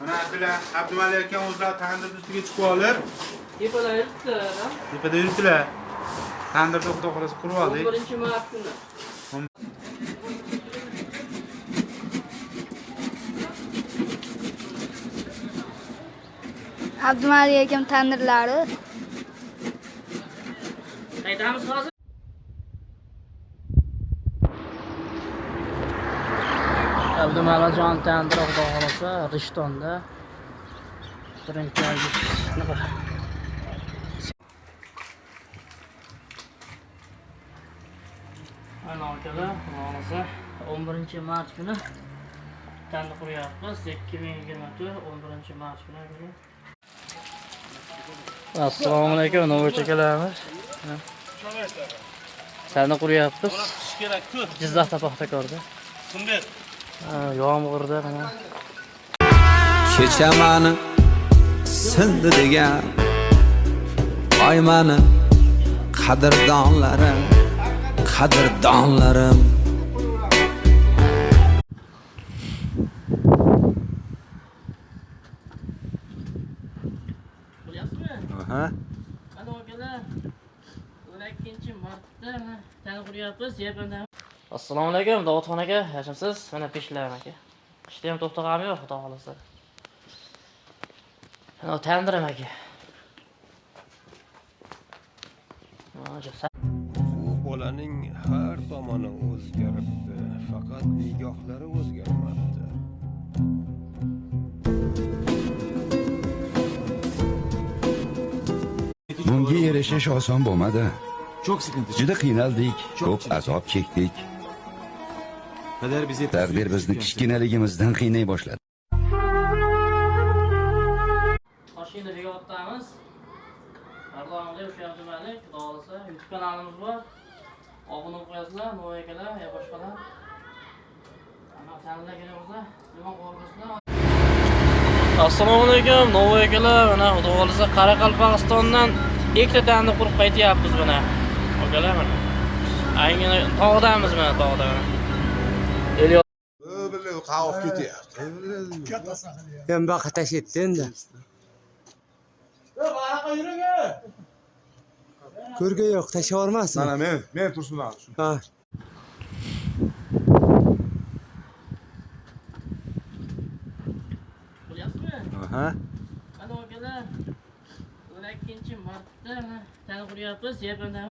Mana bilan Abdumalik aka o'zlari tandir ustiga chiqib olib, tepada yuribdilar. tepada yuribdilar. Tandirda xudo xolasa qurib oldik. 11-mart kuni. Abdumalik akam tandirlari. Qaytamiz hozir. Abdumalajon tandir xudo xolasa Rishtonda. Birinchi oylik nima? Ana akalar, xolasa 11-mart kuni tandir quryapmiz. 2024 11-mart kuni. Assalomu alaykum, Novoch akalarimiz. Tandir quryapmiz. Jizzaxda Paxtakorda. Kimdir? Yomg'irda mana. Kecha mani sindi degan voy mani qadrdonlarim. Aha. Ana akalar, 12-martda tandir quryapmiz. Yerda. Assalomu alaykum, Davudxon aka, yaxshimisiz? Mana peshlar aka. Ishda ham to'xtag'am yo'q, xudo xolasa. Ana tandirim aka. Bu bolaning har tomoni o'zgaribdi, faqat nigohlari o'zgarmabdi. Bunga erishish oson bo'lmadi. Juda qiynaldik, ko'p azob chekdik. Taqdir bizni kichkinaligimizdan qiynay boshladi. Mashina begottamiz. Ardonli o'sha Abdumalik, xudo xolasa, YouTube kanalimiz bor. Obuna qo'yasizlar, Novoch akalar, ya boshqalar. Ana tandirlarga limon qo'rqasizlar. Assalomu alaykum, Novoch akalar, mana xudo xolasa Qoraqalpog'istondan ikkita tandir qurib qaytyapmiz mana. Akalar mana. Aynan tog'damiz mana, tog'da. Böyle qavib ketyapti. Ben bak ateş ettin de. Görge yok, taşı olmaz mı? Mana men tursunlar. Ha. Aha. Ana akalar, 12-martda tandir quryapmiz. Yerda